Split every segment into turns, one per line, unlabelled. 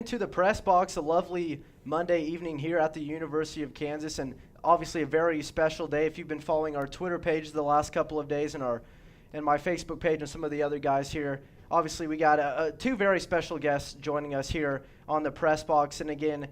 To the press box, a lovely Monday evening here at the University of Kansas, and obviously a very special day. If you've been following our Twitter page the last couple of days and my Facebook page and some of the other guys here, obviously we got two very special guests joining us here on the press box. And again,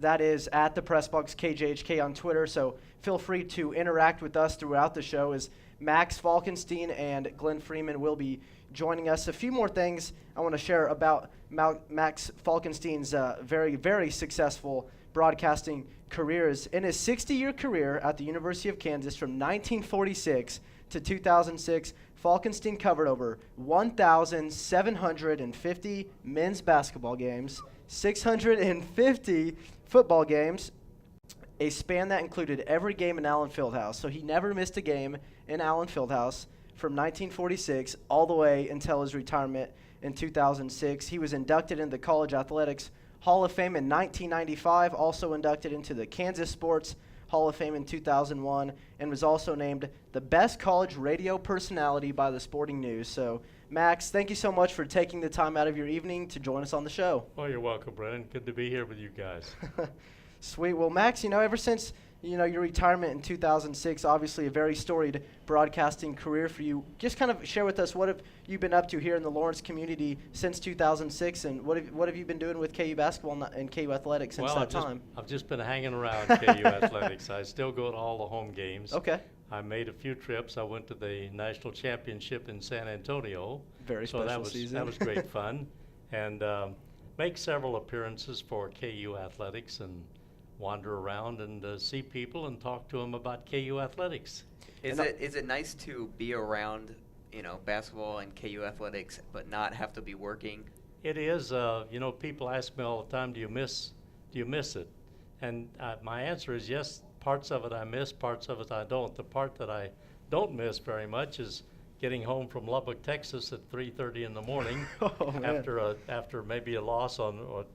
that is at the Pressbox KJHK on Twitter. So feel free to interact with us throughout the show as Max Falkenstien and Glenn Freeman will be joining us. A few more things I want to share about Max Falkenstein's very, very successful broadcasting careers. In his 60-year career at the University of Kansas from 1946 to 2006, Falkenstein covered over 1,750 men's basketball games, 650 football games, a span that included every game in Allen Fieldhouse. So he never missed a game in Allen Fieldhouse from 1946 all the way until his retirement in 2006. He was inducted into the College Athletics Hall of Fame in 1995, also inducted into the Kansas Sports Hall of Fame in 2001, and was also named the best college radio personality by the Sporting News. So, Max, thank you so much for taking the time out of your evening to join us on the show.
Well, you're welcome, Brennan. Good to be here with you guys.
Sweet. Well, Max, ever since your retirement in 2006, obviously a very storied broadcasting career for you. Just kind of share with us what have you been up to here in the Lawrence community since 2006, and what have you been doing with KU basketball and KU athletics since that time?
I've just been hanging around KU athletics. I still go to all the home games.
Okay.
I made a few trips. I went to the national championship in San Antonio.
Very special season.
That was great fun, and make several appearances for KU athletics and wander around and see people and talk to them about KU athletics.
Is it nice to be around, basketball and KU athletics, but not have to be working?
It is. People ask me all the time, do you miss it? And my answer is yes. Parts of it I miss, parts of it I don't. The part that I don't miss very much is getting home from Lubbock, Texas at 3:30 in the morning after maybe a loss or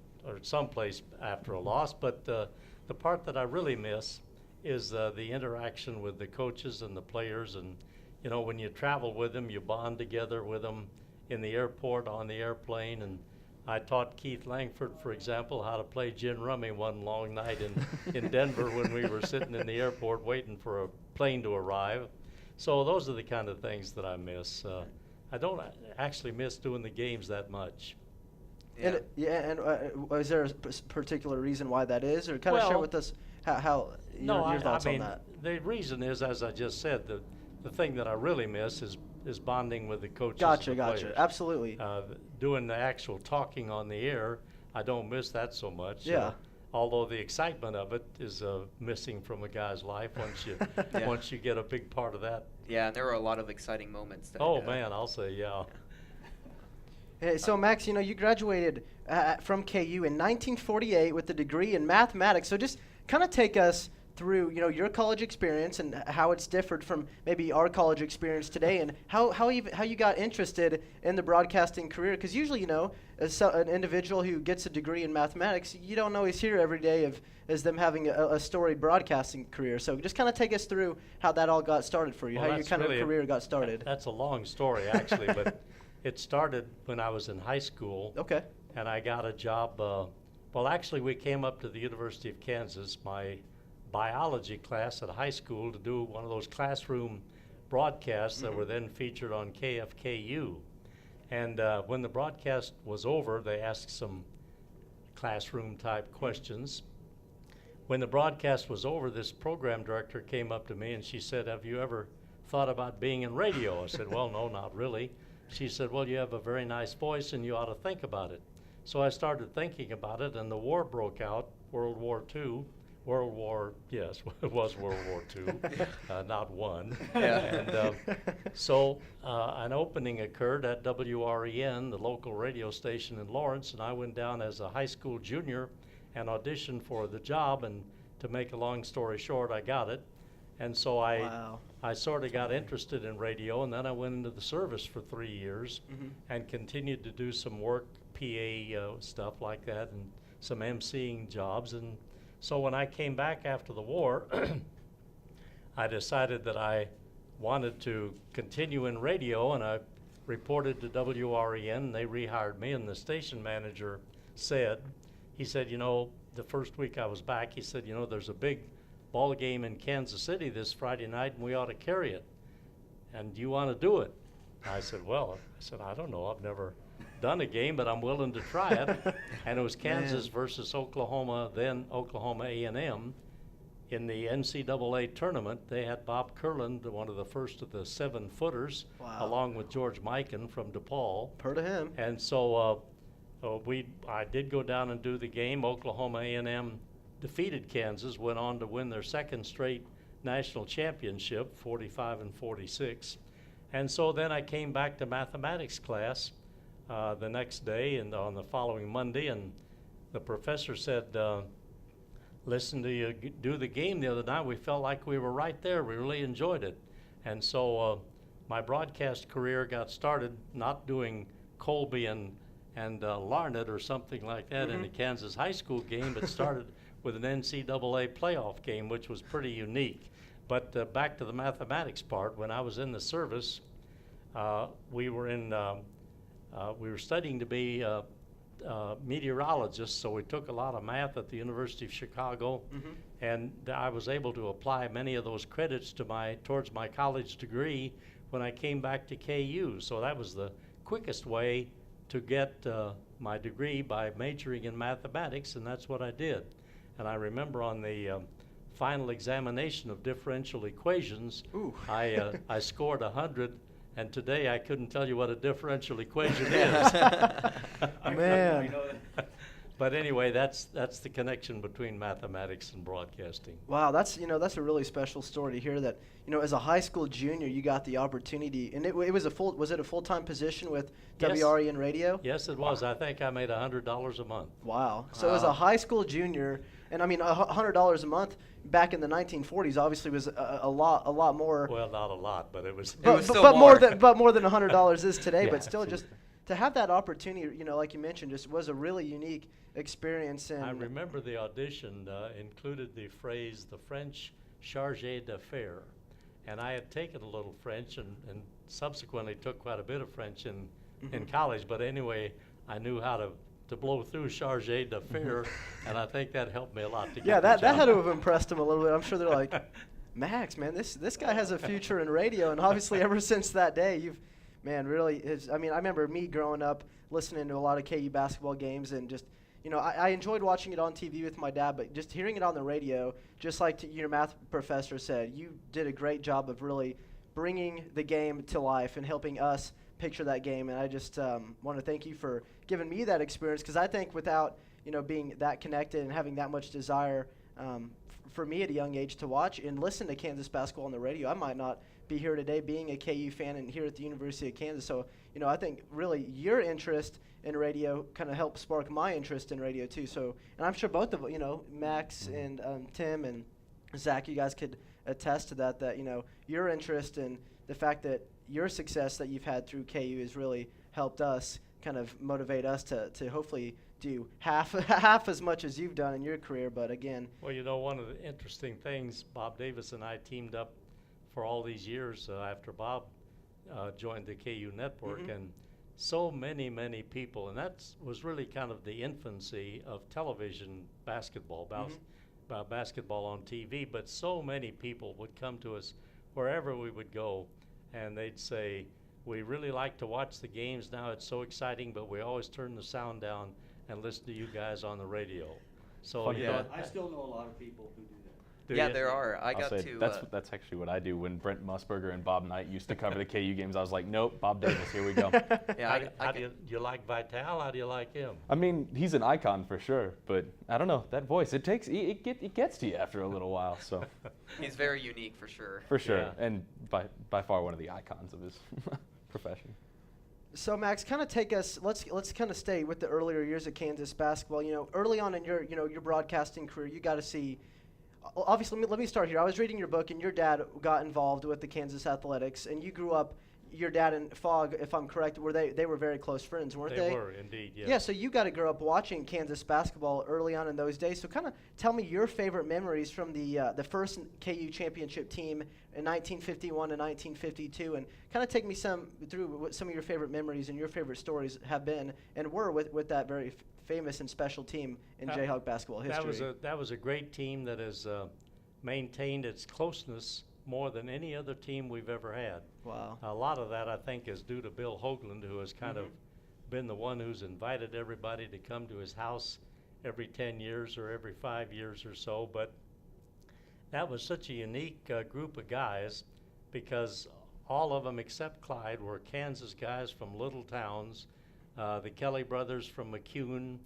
someplace after a loss. But the part that I really miss is the interaction with the coaches and the players. And, when you travel with them, you bond together with them in the airport, on the airplane. And I taught Keith Langford, for example, how to play gin rummy one long night in Denver when we were sitting in the airport waiting for a plane to arrive. So those are the kind of things that I miss. I don't actually miss doing the games that much.
And is there a particular reason why that is, or kind of share with us how your thoughts on that?
The reason is, as I just said, the thing that I really miss is bonding with the coaches.
Gotcha,
and the players.
Absolutely.
Doing the actual talking on the air, I don't miss that so much.
Yeah.
Although the excitement of it is missing from a guy's life once you get a big part of that.
Yeah, and there were a lot of exciting moments.
Man, I'll say yeah.
So, Max, you graduated from KU in 1948 with a degree in mathematics. So just kind of take us through, your college experience and how it's differed from maybe our college experience today, and how you got interested in the broadcasting career. Because usually, as an individual who gets a degree in mathematics, you don't always hear every day as them having a storied broadcasting career. So just kind of take us through how that all got started for you, how your kind of career got started.
That's a long story, actually, but it started when I was in high school.
Okay.
And I got a job. Actually, we came up to the University of Kansas, my biology class at high school, to do one of those classroom broadcasts that were then featured on KFKU. And when the broadcast was over, they asked some classroom type questions. When the broadcast was over, this program director came up to me and she said, "Have you ever thought about being in radio?" I said, "Well, no, not really." She said, "Well, you have a very nice voice and you ought to think about it." So I started thinking about it, and the war broke out, World War II. Yes, it was World War II, not one.
Yeah.
And so an opening occurred at WREN, the local radio station in Lawrence, and I went down as a high school junior and auditioned for the job, and to make a long story short, I got it. And so I sort of got interested in radio, and then I went into the service for 3 years and continued to do some work, PA stuff like that, and some emceeing jobs. And so when I came back after the war, I decided that I wanted to continue in radio, and I reported to WREN, and they rehired me, and the station manager said, he said, the first week I was back, he said, there's a big ball game in Kansas City this Friday night, and we ought to carry it. And do you want to do it? I said, I don't know. I've never done a game, but I'm willing to try it. And it was Kansas versus Oklahoma, then Oklahoma A&M. In the NCAA tournament, they had Bob Kurland, one of the first of the 7-footers, along with George Mikan from DePaul.
Heard of him.
And so I did go down and do the game. Oklahoma A&M defeated Kansas, went on to win their second straight national championship, 45-46. And so then I came back to mathematics class the next day and on the following Monday, and the professor said, listen to you do the game the other night. We felt like we were right there. We really enjoyed it. And so my broadcast career got started not doing Colby and Larned or something like that in a Kansas high school game, but started with an NCAA playoff game, which was pretty unique. But back to the mathematics part, when I was in the service, we were studying to be meteorologists, so we took a lot of math at the University of Chicago, and I was able to apply many of those credits towards my college degree when I came back to KU. So that was the quickest way to get my degree, by majoring in mathematics, and that's what I did. And I remember on the final examination of differential equations, I scored 100, and today I couldn't tell you what a differential equation is.
Man.
But anyway, that's the connection between mathematics and broadcasting.
Wow, that's a really special story to hear that, as a high school junior, you got the opportunity, and it was was it a full-time position with WRE and radio?
Yes, it was. I think I made $100 a month.
Wow. So as a high school junior, and I mean, $100 a month back in the 1940s obviously was a lot more.
Well, not a lot, but it was.
But more than $100 is today.
Yeah,
but still, just to have that opportunity, like you mentioned, just was a really unique experience. And
I remember the audition included the phrase "the French chargé d'affaires," and I had taken a little French and subsequently took quite a bit of French in college. But anyway, I knew how to blow through chargé d'affaires, and I think that helped me a lot to get the
that
job.
had to have impressed him a little bit. I'm sure they're like, Max, man, this guy has a future in radio, and obviously ever since that day, you've, man, really. I remember me growing up listening to a lot of KU basketball games, and just, I enjoyed watching it on TV with my dad, but just hearing it on the radio, just like your math professor said, you did a great job of really bringing the game to life and helping us picture that game. And I just want to thank you for giving me that experience, because I think without being that connected and having that much desire for me at a young age to watch and listen to Kansas basketball on the radio, I might not be here today being a KU fan and here at the University of Kansas. So I think really your interest in radio kind of helped spark my interest in radio too. So, and I'm sure both of Max and Tim and Zach, you guys could attest to that your interest in the fact that your success that you've had through KU has really helped us kind of motivate us to hopefully do half as much as you've done in your career. But again,
well, one of the interesting things, Bob Davis and I teamed up for all these years after Bob joined the KU network, and so many people, and that was really kind of the infancy of television basketball, basketball on TV, but so many people would come to us wherever we would go, and they'd say, we really like to watch the games now, it's so exciting, but we always turn the sound down and listen to you guys on the radio. So
I still know a lot of people who do that.
There are.
That's actually what I do. When Brent Musburger and Bob Knight used to cover the KU games, I was like, nope, Bob Davis, here we go.
How do you like Vitale? How do you like him?
I mean, he's an icon for sure, but I don't know, that voice, it gets to you after a little while. So
he's very unique for sure.
For sure, and by far one of the icons of his profession.
So Max, kind of take us. Let's kind of stay with the earlier years of Kansas basketball. Early on in your your broadcasting career, you got to see. Obviously, let me start here. I was reading your book, and your dad got involved with the Kansas Athletics, and you grew up. Your dad and Fogg, if I'm correct, they were very close friends, weren't they?
They were indeed. Yes.
Yeah. So you got to grow up watching Kansas basketball early on in those days. So kind of tell me your favorite memories from the first KU championship team in 1951 to 1952, and kind of take me through what some of your favorite memories and your favorite stories have been and were with that very famous and special team in
That-
Jayhawk basketball history.
That was a great team that has maintained its closeness more than any other team we've ever had.
Wow.
A lot of that, I think, is due to Bill Hoagland, who has kind of been the one who's invited everybody to come to his house every 10 years or every 5 years or so. But that was such a unique group of guys, because all of them except Clyde were Kansas guys from little towns. The Kelly brothers from McCune,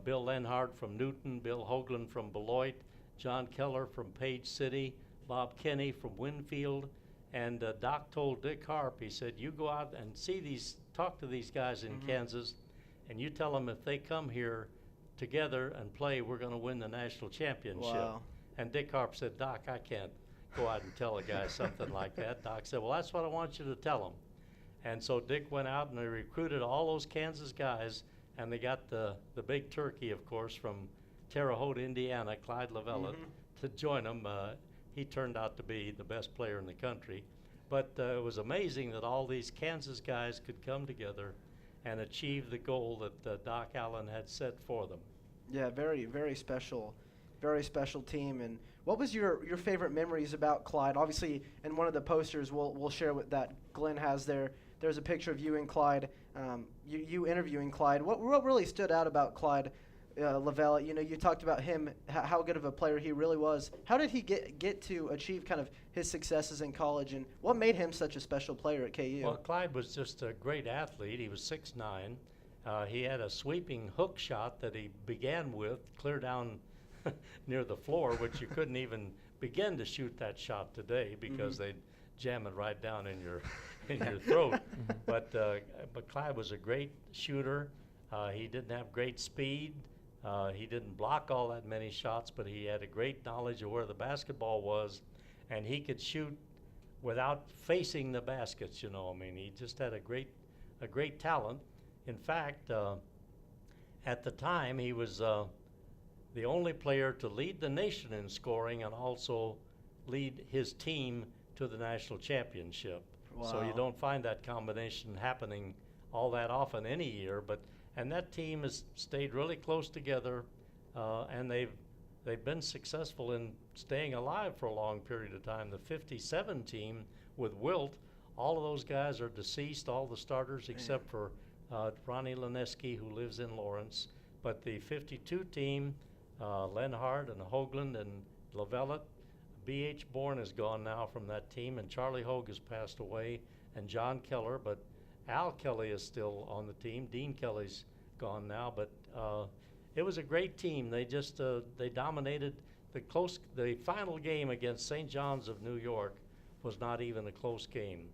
Bill Lenhart from Newton, Bill Hoagland from Beloit, John Keller from Page City, Bob Kenny from Winfield. And Doc told Dick Harp, he said, you go out and talk to these guys in Kansas, and you tell them if they come here together and play, we're going to win the national championship.
Wow.
And Dick Harp said, Doc, I can't go out and tell a guy something like that. Doc said, well, that's what I want you to tell him. And so Dick went out and they recruited all those Kansas guys, and they got the big turkey, of course, from Terre Haute, Indiana, Clyde Lavelle, to join them. He turned out to be the best player in the country. But it was amazing that all these Kansas guys could come together and achieve the goal that Doc Allen had set for them.
Yeah, very, very special team. And what was your favorite memories about Clyde? Obviously, in one of the posters we'll share what that Glenn has there. There's a picture of you and Clyde, you interviewing Clyde. What really stood out about Clyde Lavelle? You know, you talked about him, how good of a player he really was. How did he get to achieve kind of his successes in college, and what made him such a special player at KU?
Well, Clyde was just a great athlete. He was 6'9". He had a sweeping hook shot that he began with, clear down near the floor, which you couldn't even begin to shoot that shot today because they'd jam it right down in your throat. But Clyde was a great shooter. He didn't have great speed. He didn't block all that many shots, but he had a great knowledge of where the basketball was, and he could shoot without facing the baskets. You know, I mean, he just had a great talent. In fact, at the time, he was the only player to lead the nation in scoring and also lead his team to the national championship.
Wow.
So you don't find that combination happening all that often any year. And that team has stayed really close together, and they've been successful in staying alive for a long period of time. The '57 team with Wilt, all of those guys are deceased, all the starters except for Ronnie Lineski, who lives in Lawrence. But the '52 team, Lenhart and Hoagland and Lavelle, B.H. Bourne is gone now from that team, and Charlie Hogue has passed away, and John Keller, but Al Kelly is still on the team. Dean Kelly's gone now, but it was a great team. They just they dominated the final game against St. John's of New York was not even a close game.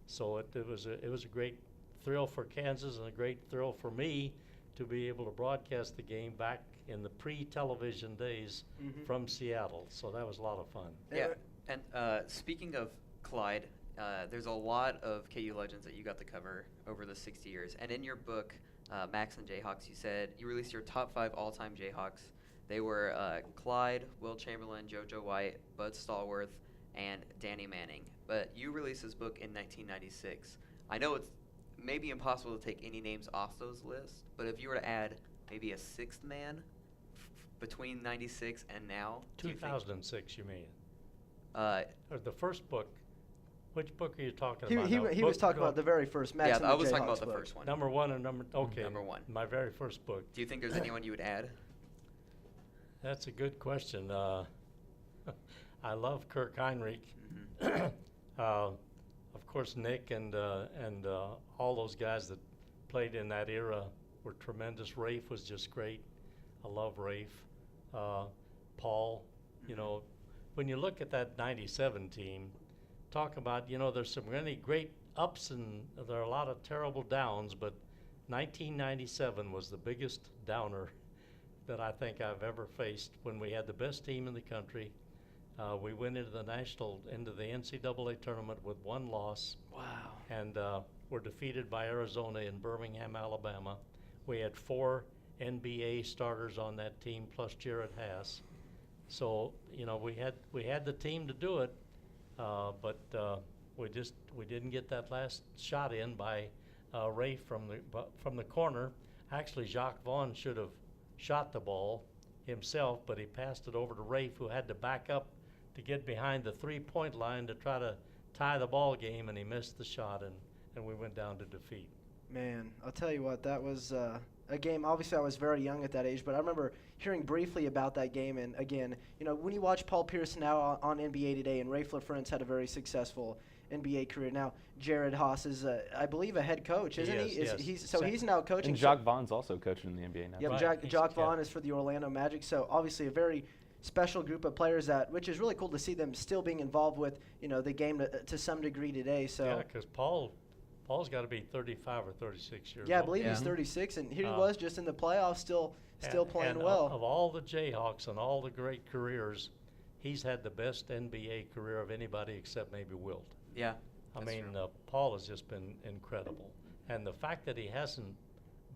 So it was a great thrill for Kansas and a great thrill for me to be able to broadcast the game back in the pre-television days from Seattle. So that was a lot of fun.
Yeah, and speaking of Clyde, there's a lot of KU legends that you got to cover over the 60 years. And in your book, Max and Jayhawks, you released your top 5 all-time Jayhawks. They were Clyde, Will Chamberlain, JoJo White, Bud Stallworth, and Danny Manning. But you released this book in 1996. I know it's maybe impossible to take any names off those lists, but if you were to add maybe a sixth man between 96 and now,
2006, you mean?
or
Or the first book. Which book are you talking about?
He was talking about the very first Max and
I
the
was talking
Jayhawks
about the
book.
first one.
Number one and number
one.
My very first book.
Do you think there's anyone you would add?
That's a good question. I love Kirk Heinrich. Of course, Nick and all those guys that played in that era were tremendous. Rafe was just great. I love Rafe. Paul, you know, when you look at that 97 team, talk about, you know, there's some really great ups and there are a lot of terrible downs, but 1997 was the biggest downer that I think I've ever faced. When we had the best team in the country, we went into the NCAA tournament with one loss.
Wow.
And were defeated by Arizona in Birmingham, Alabama. We had 4 NBA starters on that team plus Jared Haas. So, you know, we had the team to do it, but we didn't get that last shot in by Rafe from the corner. Actually, Jacques Vaughn should have shot the ball himself, but he passed it over to Rafe, who had to back up to get behind the three-point line to try to tie the ball game, and he missed the shot, and we went down to defeat.
Man, I'll tell you what, that was a game. Obviously, I was very young at that age, but I remember hearing briefly about that game. And again, when you watch Paul Pierce now on NBA Today, and Rafe LaFrentz had a very successful NBA career. Now, Jared Haas is, I believe, a head coach, isn't he?
Yes.
He's now coaching.
And Jacques Vaughn's also coaching in the NBA now.
Yeah,
Right.
Jacques Vaughn is for the Orlando Magic. So obviously a very special group of players which is really cool to see them still being involved with, the game to some degree today. So
Yeah, because Paul's got to be 35 or 36 years
yeah, I
old.
believe he's
Yeah.
36, and here he
Uh,
was just in the playoffs, still playing
and
well.
Of all the Jayhawks and all the great careers, he's had the best NBA career of anybody except maybe Wilt.
Yeah.
I
That's
mean,
true.
Paul has just been incredible. And the fact that he hasn't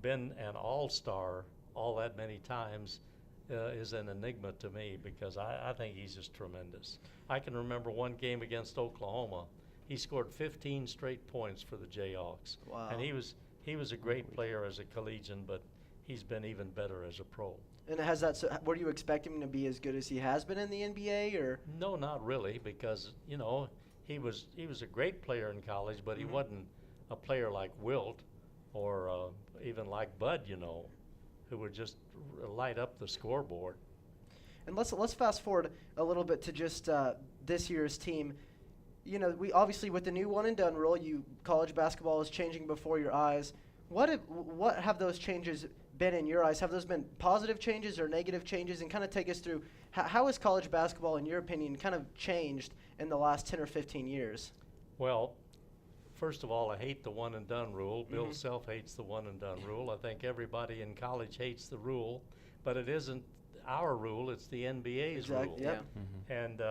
been an all-star all that many times is an enigma to me, because I think he's just tremendous. I can remember one game against Oklahoma. He scored 15 straight points for the Jayhawks.
Wow.
And he was a great player as a collegian, but he's been even better as a pro.
And were you expecting him to be as good as he has been in the NBA, or?
No, not really, because he was a great player in college, but he wasn't a player like Wilt or even like Bud, who would just light up the scoreboard.
And let's fast forward a little bit to just this year's team. We obviously, with the new one and done rule, college basketball is changing before your eyes. What have those changes been in your eyes? Have those been positive changes or negative changes? And kind of take us through how has college basketball, in your opinion, kind of changed in the last 10 or 15 years?
Well, first of all, I hate the one and done rule. Bill Self hates the one and done rule. I think everybody in college hates the rule, but it isn't our rule, it's the NBA's rule.
Yep.
And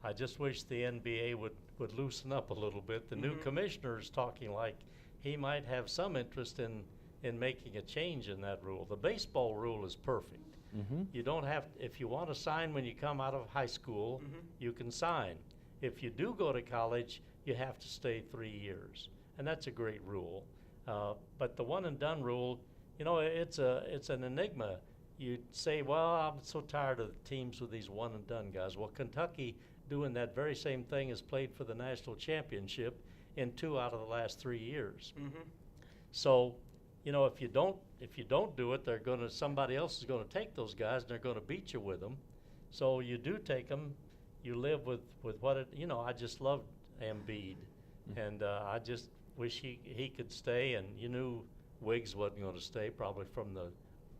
I just wish the NBA would loosen up a little bit. The new commissioner is talking like he might have some interest in making a change in that rule. The baseball rule is perfect. You don't have, if you want to sign when you come out of high school, you can sign. If you do go to college, you have to stay 3 years, and that's a great rule. But the one and done rule, it's an enigma. You say, well, I'm so tired of the teams with these one and done guys. Well, Kentucky, doing that very same thing, has played for the national championship in 2 out of the last 3 years. So, if you don't do it, somebody else is gonna take those guys, and they're gonna beat you with them. So you do take them. You live with what it. I just loved Embiid, and I just wish he could stay. And you knew Wiggs wasn't going to stay probably from the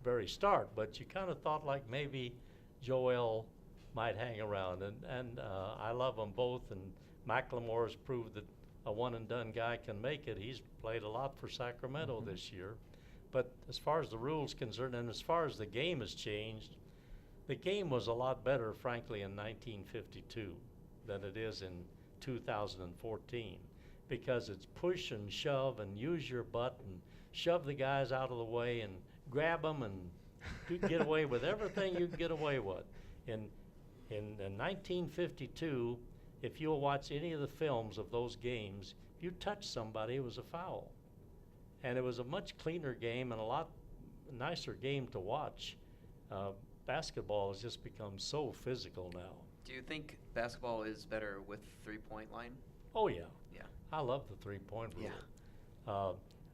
very start, but you kind of thought like maybe Joel might hang around. And I love them both. And McLemore has proved that a one and done guy can make it. He's played a lot for Sacramento this year. But as far as the rules concerned, and as far as the game has changed, the game was a lot better, frankly, in 1952 than it is in 2014, because it's push and shove and use your butt and shove the guys out of the way and grab them and get away with everything you can get away with. In 1952, if you'll watch any of the films of those games, if you touched somebody, it was a foul. And it was a much cleaner game and a lot nicer game to watch. Basketball has just become so physical now.
Do you think basketball is better with three-point line?
Oh, yeah.
Yeah.
I love the three-point rule.
Yeah.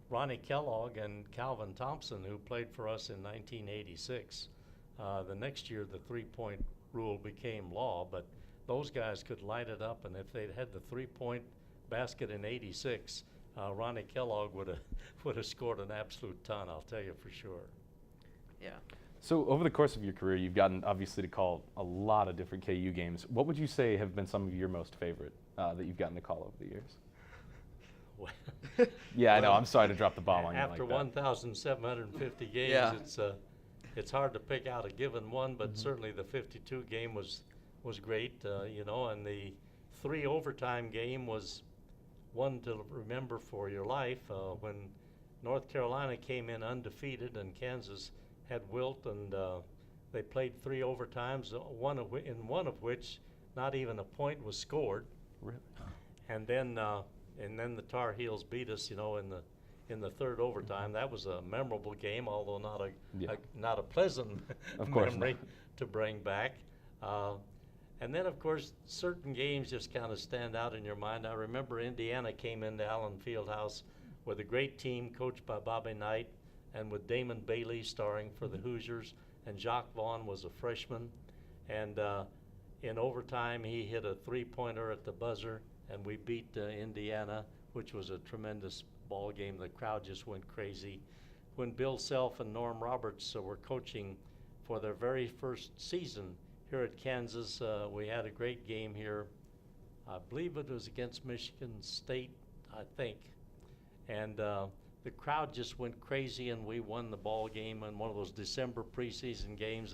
Ronnie Kellogg and Calvin Thompson, who played for us in 1986, the next year the three-point rule became law, but those guys could light it up, and if they'd had the three-point basket in 86, Ronnie Kellogg would have scored an absolute ton, I'll tell you for sure.
Yeah.
So over the course of your career, you've gotten obviously to call a lot of different KU games. What would you say have been some of your most favorite that you've gotten to call over the years?
Well,
Yeah, I know. I'm sorry to drop the bomb on you
after
like that.
1,750 games,
Yeah.
it's hard to pick out a given one, but certainly the 52 game was great, and the 3 overtime game was one to remember for your life when North Carolina came in undefeated and Kansas had Wilt, and they played 3 overtimes, one of which not even a point was scored.
Really?
And then the Tar Heels beat us, in in the third overtime. That was a memorable game, although
Yeah.
not a pleasant
Of course
memory
not.
to bring back. And then, of course, certain games just kind of stand out in your mind. I remember Indiana came into Allen Fieldhouse with a great team coached by Bobby Knight and with Damon Bailey starring for the Hoosiers, and Jacques Vaughn was a freshman. And in overtime, he hit a three-pointer at the buzzer, and we beat Indiana, which was a tremendous ball game. The crowd just went crazy. When Bill Self and Norm Roberts were coaching for their very first season here at Kansas, we had a great game here. I believe it was against Michigan State, I think. And the crowd just went crazy, and we won the ball game in one of those December preseason games.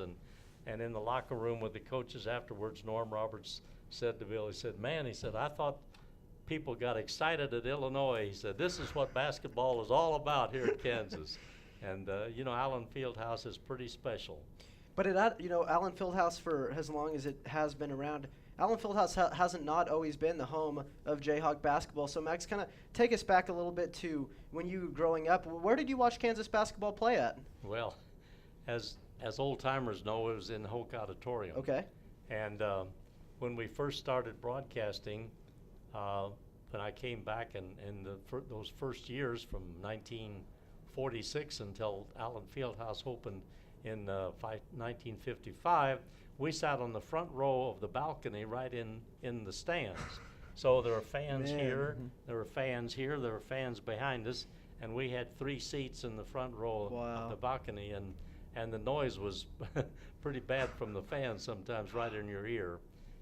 And in the locker room with the coaches afterwards, Norm Roberts said to Bill, he said, "Man," he said, "I thought people got excited at Illinois." He said, "This is what basketball is all about here at Kansas." And, Allen Fieldhouse is pretty special.
But Allen Fieldhouse, for as long as it has been around, Allen Fieldhouse hasn't not always been the home of Jayhawk basketball. So Max, kind of take us back a little bit to when you were growing up. Where did you watch Kansas basketball play at?
Well, as old timers know, it was in Hoke Auditorium.
Okay.
And when we first started broadcasting, when I came back in those first years from 1946 until Allen Fieldhouse opened in 1955, we sat on the front row of the balcony right in the stands. So there were fans here, there were fans here, there were fans behind us, and we had 3 seats in the front row of the balcony, and the noise was pretty bad from the fans sometimes right in your ear.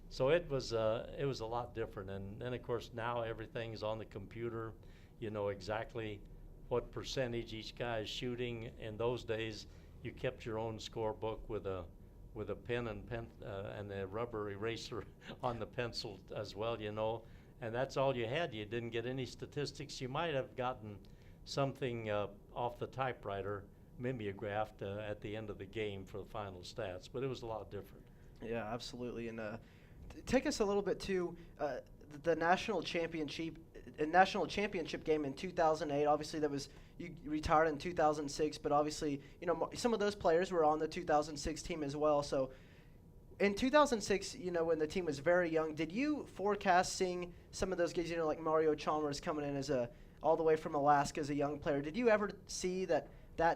So it was a lot different. And then, of course, now everything's on the computer. You know exactly what percentage each guy is shooting. In those days, you kept your own scorebook with a pen and a rubber eraser on the pencil as well, and that's all you had. You didn't get any statistics. You might have gotten something off the typewriter, mimeographed at the end of the game for the final stats, but it was a lot different.
Yeah, absolutely. And take us a little bit to the national championship game in 2008. Obviously, you retired in 2006, but obviously, some of those players were on the 2006 team as well. So, in 2006, when the team was very young, did you forecast seeing some of those guys, like Mario Chalmers coming in all the way from Alaska as a young player? Did you ever see that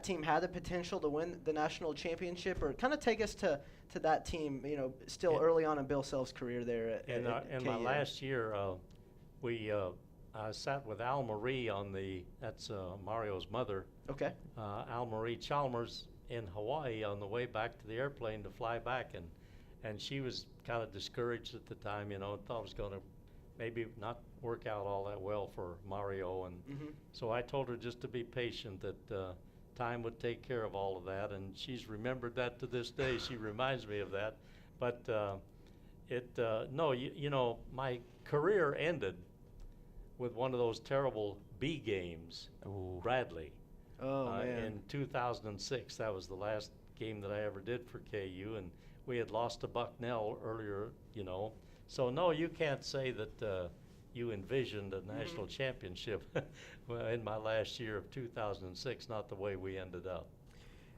team had the potential to win the national championship, or kind of take us to that team? Still early on in Bill Self's career there.
In my last year, I sat with Al Marie that's Mario's mother.
Okay.
Al Marie Chalmers in Hawaii on the way back to the airplane to fly back, and she was kind of discouraged at the time, thought it was going to maybe not work out all that well for Mario, and so I told her just to be patient, that time would take care of all of that, and she's remembered that to this day. She reminds me of that, but my career ended with one of those terrible B games.
Ooh.
Bradley.
Oh, man.
In 2006, that was the last game that I ever did for KU, and we had lost to Bucknell earlier, So no, you can't say that you envisioned a national championship in my last year of 2006, not the way we ended up.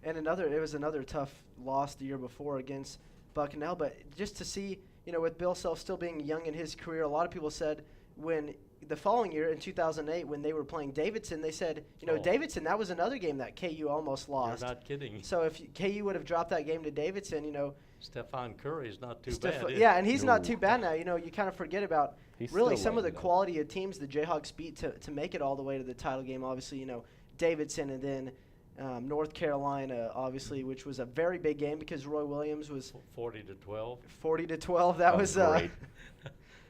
And it was another tough loss the year before against Bucknell, but just to see, with Bill Self still being young in his career, a lot of people said when the following year in 2008 when they were playing Davidson, they said, Davidson, that was another game that KU almost lost.
You're not kidding.
So if KU would have dropped that game to Davidson,
Stephon Curry's not too bad.
Yeah, and he's not too bad now. You kind of forget about
He's
really
still
some of the
lighting up.
quality of teams the Jayhawks beat to make it all the way to the title game. Obviously, Davidson, and then North Carolina, obviously, which was a very big game because Roy Williams was
40-12.
40-12. That was
great.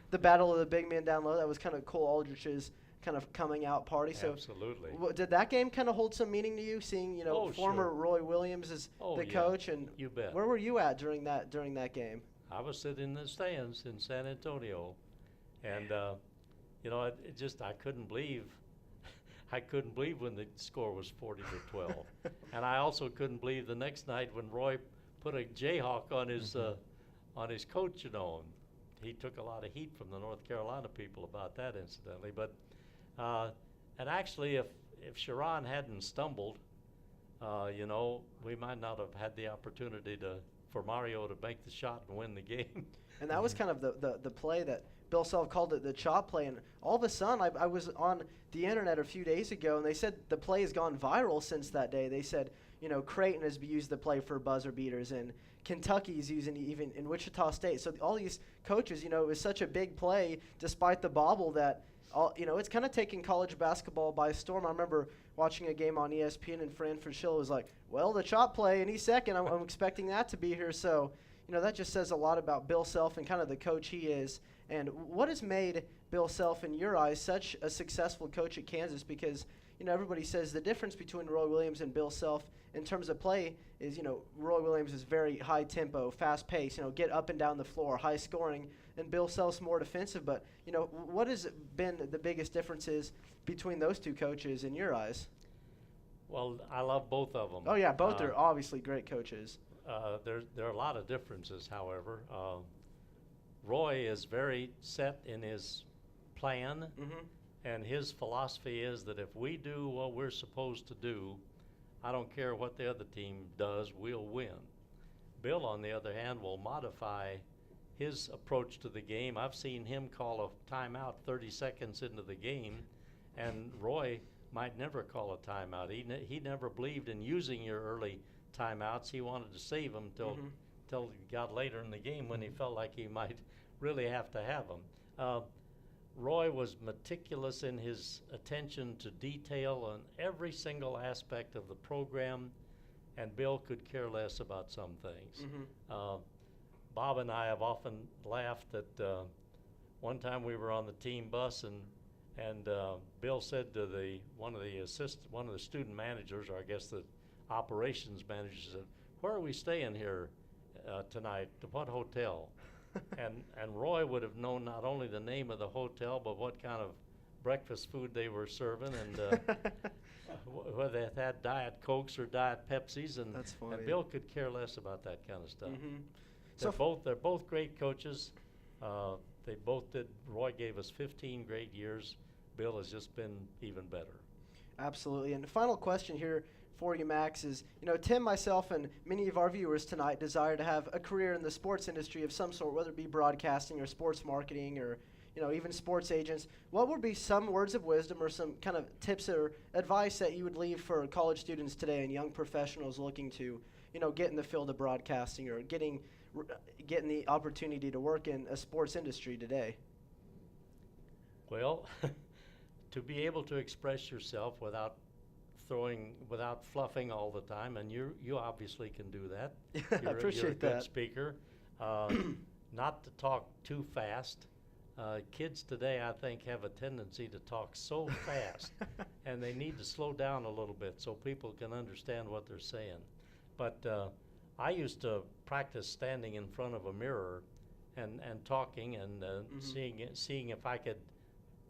the battle of the big man down low. That was kind of Cole Aldrich's kind of coming out party. So
Absolutely.
did that game kind of hold some meaning to you, seeing former
sure.
Roy Williams as the coach? And
you bet.
where were you at during that game?
I was sitting in the stands in San Antonio, and I couldn't believe. I couldn't believe when the score was 40-12, and I also couldn't believe the next night when Roy put a Jayhawk on his coach. And he took a lot of heat from the North Carolina people about that, incidentally. But and actually, if Sharon hadn't stumbled, you know, we might not have had the opportunity for Mario to make the shot and win the game.
And that was kind of the play that Bill Self called it the chop play. And all of a sudden, I was on the internet a few days ago, and they said the play has gone viral since that day. They said, you know, Creighton has used the play for buzzer beaters, and Kentucky's using it even in Wichita State. So all these coaches, you know, it was such a big play despite the bobble that, you know, it's kind of taking college basketball by storm. I remember watching a game on ESPN, and Fran Fraschilla was like, well, the chop play any second, I'm expecting that to be here. So, you know, that just says a lot about Bill Self and kind of the coach he is. And what has made Bill Self, in your eyes, such a successful coach at Kansas? Because, you know, everybody says the difference between Roy Williams and Bill Self in terms of play is, you know, Roy Williams is very high tempo, fast pace, you know, get up and down the floor, high scoring, and Bill Self's more defensive. But, you know, what has been the biggest differences between those two coaches in your eyes?
Well, I love both of them.
Oh, yeah, both are obviously great coaches.
There are a lot of differences, however. Roy is very set in his plan, and his philosophy is that if we do what we're supposed to do, I don't care what the other team does, we'll win. Bill, on the other hand, will modify his approach to the game. I've seen him call a timeout 30 seconds into the game, and Roy might never call a timeout. He never believed in using your early timeouts. He wanted to save them till it got later in the game when he felt like he might really have to have them. Roy was meticulous in his attention to detail on every single aspect of the program, and Bill could care less about some things. Bob and I have often laughed that one time we were on the team bus, and Bill said to one of the student managers, or I guess the operations manager, said, "Where are we staying here tonight? What hotel?" and Roy would have known not only the name of the hotel, but what kind of breakfast food they were serving, and whether they had Diet Cokes or Diet Pepsis, and Bill could care less about that kind of stuff. They're both great coaches. They both did. Roy gave us 15 great years. Bill has just been even better.
Absolutely. And the final question here for you, Max, is, you know, Tim, myself, and many of our viewers tonight desire to have a career in the sports industry of some sort, whether it be broadcasting or sports marketing or, you know, even sports agents. What would be some words of wisdom or some kind of tips or advice that you would leave for college students today and young professionals looking to, you know, get in the field of broadcasting or getting the opportunity to work in a sports industry today?
Well, to be able to express yourself without fluffing all the time, and you obviously can do that.
I appreciate
you're a good
that.
speaker. Not to talk too fast. Kids today, I think, have a tendency to talk so fast, and they need to slow down a little bit so people can understand what they're saying. But I used to practice standing in front of a mirror and talking and seeing if I could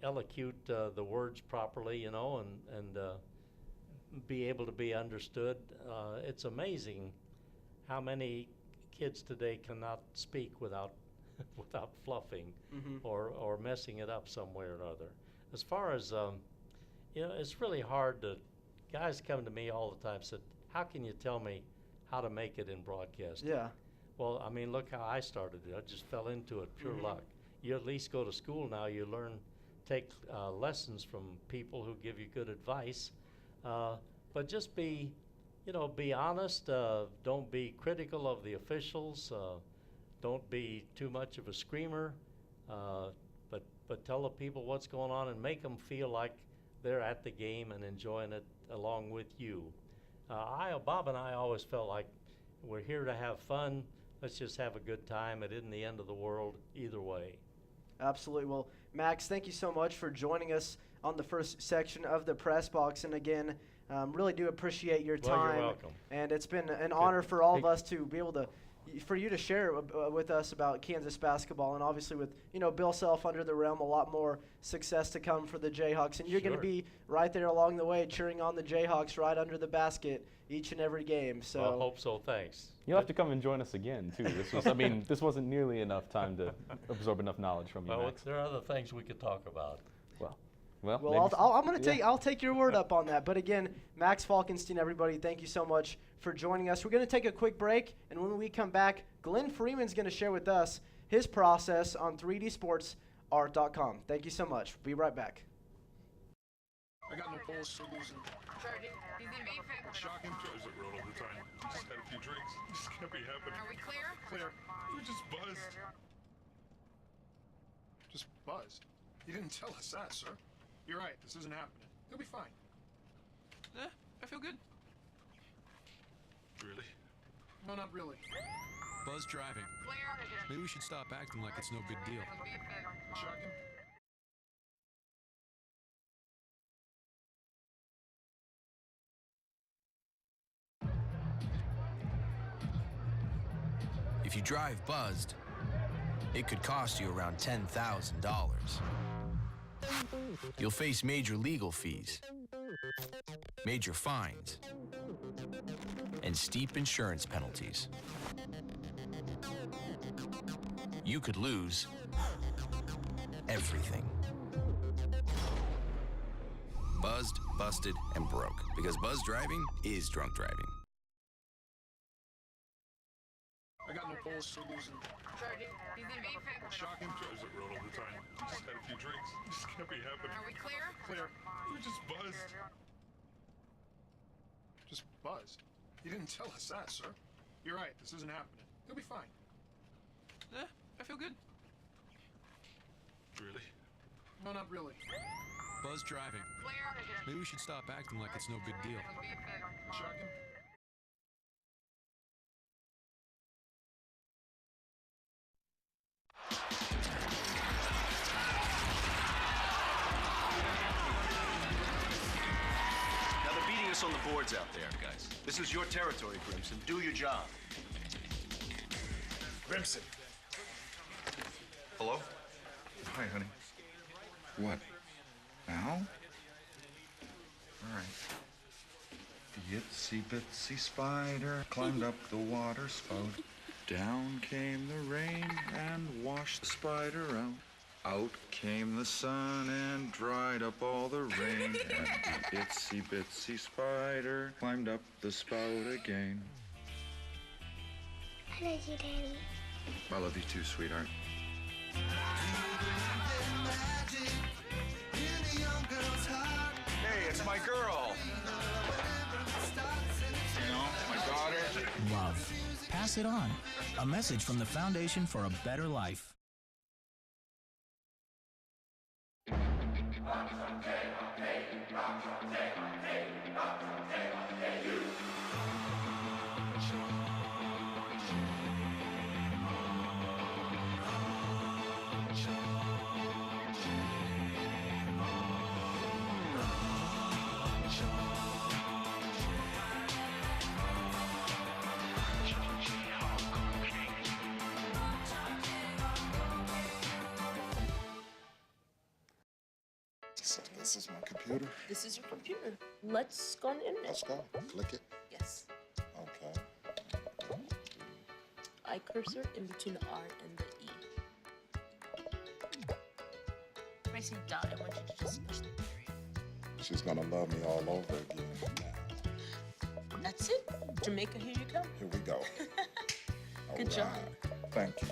elocute the words properly, you know, and be able to be understood. It's amazing how many kids today cannot speak without without fluffing or messing it up some way or another. As far as you know, it's really hard to. Guys come to me all the time, said, "How can you tell me how to make it in broadcasting?"
Yeah.
Well, I mean, look how I started it. I just fell into it, pure luck. You at least go to school now. You learn, take lessons from people who give you good advice. But just be honest. Don't be critical of the officials. Don't be too much of a screamer. But tell the people what's going on and make them feel like they're at the game and enjoying it along with you. Bob and I always felt like we're here to have fun. Let's just have a good time. It isn't the end of the world either way.
Absolutely. Well, Max, thank you so much for joining us on the first section of the Press Box. And again, really do appreciate your time.
Well, you're welcome.
And it's been an honor for all of us to be able to, for you to share with us about Kansas basketball, and obviously with, you know, Bill Self under the realm, a lot more success to come for the Jayhawks. And you're going to be right there along the way cheering on the Jayhawks right under the basket each and every game. So
I hope so. Thanks.
You'll have to come and join us again, too. This wasn't nearly enough time to absorb enough knowledge from you,
Well,
Max.
there are other things we could talk about.
Well, Well,
Well,
maybe
I'm gonna
yeah.
I'll take your word up on that. But again, Max Falkenstien, everybody, thank you so much for joining us. We're gonna take a quick break, and when we come back, Glenn Freeman's gonna share with us his process on 3dsportsart.com. Thank you so much. Be right back.
I got no pulse for losing.
Charging. He's in main fit.
Shocking. Tries it road all the time. Just had a few drinks. Just can't be happening.
Are we clear?
Clear. We just buzzed. Just buzzed. You didn't tell us that, sir. You're right. This isn't happening. He'll be fine. I feel good. Really? No, not really.
Buzz driving.
Clear.
Maybe we should stop acting like it's no big deal.
Main fit.
Shocking.
If you drive buzzed, it could cost you around $10,000. You'll face major legal fees, major fines, and steep insurance penalties. You could lose everything. Buzzed, busted, and broke, because buzz driving is drunk driving.
I got no pulse for losing.
Charging. He's in main fit.
Shocking. Tries it road all the time. Just had a few drinks. Just can't be happening.
Are we clear?
Clear. We just buzzed. Just buzzed. You didn't tell us that, sir. You're right. This isn't happening. He'll be fine. I feel good. Really? No, not really.
Buzz driving.
Clear.
Maybe we should stop acting like it's no big deal.
Main fit.
Shocking.
Now they're beating us on the boards out there, guys. This is your territory, Grimson. Do your job.
Grimson.
Hello?
Hi, honey. What? Now? All right. The itsy bitsy spider climbed up the water spout. Down came the rain and washed the spider out. Out came the sun and dried up all the rain. And the itsy bitsy spider climbed up the spout again.
I love you, Daddy.
I love you too, sweetheart.
Hey, it's my girl.
You know, my daughter.
Love. Pass it on. A message from the Foundation for a Better Life.
So this is my computer.
This is your computer. Let's go on the internet.
Let's go. Click it.
Yes.
Okay.
I cursor in between the R and the E. Pressing dot, I want you to just push the period.
She's gonna love me all over again.
That's it. Jamaica, here you come.
Here we go.
Good job.
Thank you.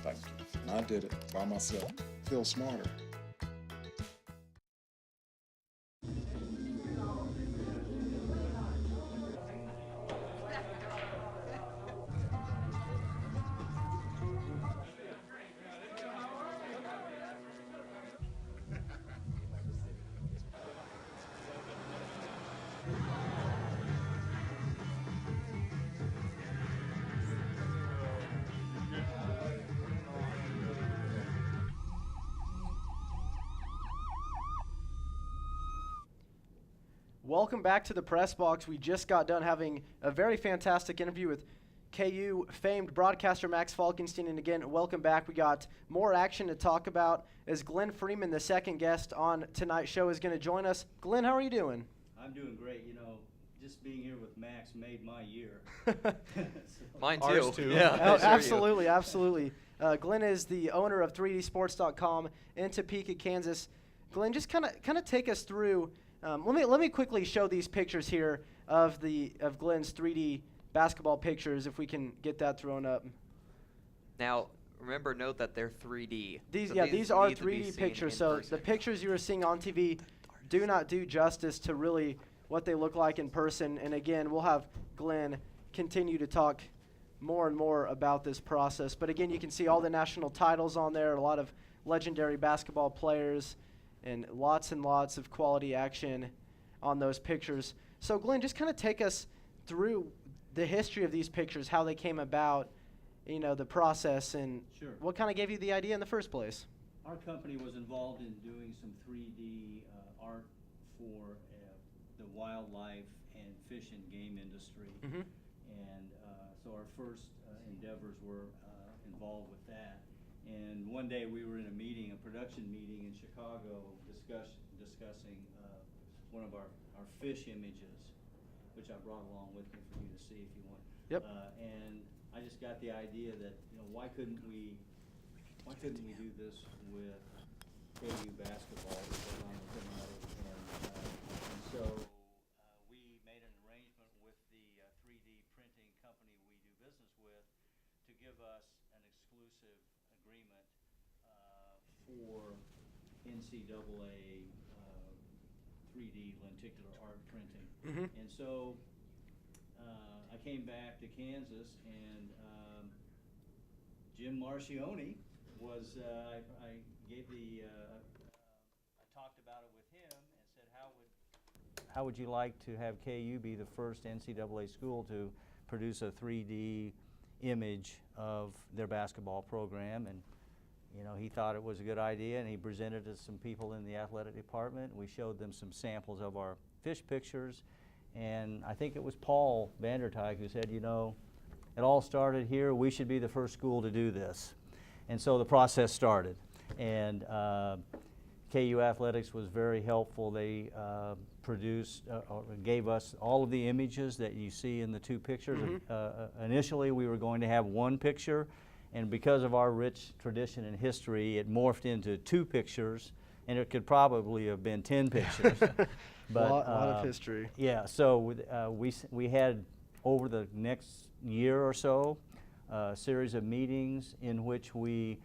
Thank you. And I did it by myself. Feel smarter.
Welcome back to the Press Box. We just got done having a very fantastic interview with KU famed broadcaster Max Falkenstien. And again, welcome back. We got more action to talk about as Glenn Freeman, the second guest on tonight's show, is going to join us. Glenn, how are you doing?
I'm doing great. You know, just being here with Max made my year.
Mine too.
Ours too.
Yeah,
Oh,
I assure you.
absolutely, absolutely. Glenn is the owner of 3dsports.com in Topeka, Kansas. Glenn, just kind of take us through. Let me quickly show these pictures here of Glenn's 3D basketball pictures, if we can get that thrown up.
Now, remember, note that they're 3D.
These
So
these are
need to be
3D
seen
pictures.
in
So
person.
the pictures you are seeing on TV do not do justice to really what they look like in person. And again, we'll have Glenn continue to talk more and more about this process. But again, you can see all the national titles on there, a lot of legendary basketball players, and lots of quality action on those pictures. So Glenn, just kind of take us through the history of these pictures, how they came about, you know, the process, and
Sure.
what kind of gave you the idea in the first place?
Our company was involved in doing some 3D art for the wildlife and fish and game industry.
Mhm.
And so our first endeavors were involved with that. And one day we were in a meeting, a production meeting in Chicago, discussing one of our fish images, which I brought along with me for you to see if you want.
Yep.
And I just got the idea that, you know, why couldn't we do this with KU basketball? Because I'm a fanatic, and so we made an arrangement with the 3D printing company we do business with to give us an exclusive agreement for NCAA 3D lenticular art printing.
Mhm.
And so I came back to Kansas, and Jim Marcioni was, I gave I talked about it with him and said, how would you like to have KU be the first NCAA school to produce a 3D image of their basketball program? And you know, he thought it was a good idea, and he presented it to some people in the athletic department. We showed them some samples of our fish pictures, and I think it was Paul Vandertijk who said, you know, it all started here. We should be the first school to do this. And so the process started. And KU Athletics was very helpful. They gave us all of the images that you see in the two pictures.
Mhm.
Initially, we were going to have one picture, and because of our rich tradition and history, it morphed into two pictures, and it could probably have been 10 pictures. But,
lot of history.
Yeah, so we had, over the next year or so, a series of meetings in which we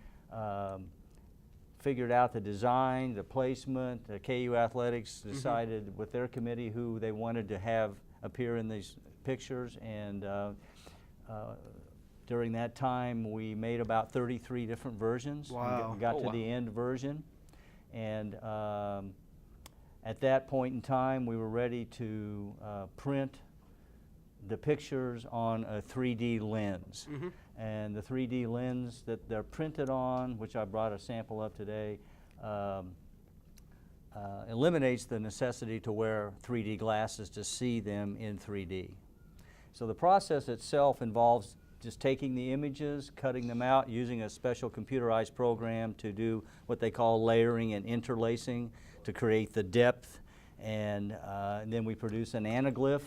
figured out the design, the placement. KU Athletics decided with their committee who they wanted to have appear in these pictures, and during that time we made about 33 different versions.
Wow.
We got to the end version, and at that point in time we were ready to print the pictures on a 3D lens.
Mhm.
And the 3D lens that they're printed on, which I brought a sample of today, eliminates the necessity to wear 3D glasses to see them in 3D. So the process itself involves just taking the images, cutting them out, using a special computerized program to do what they call layering and interlacing to create the depth, and then we produce an anaglyph,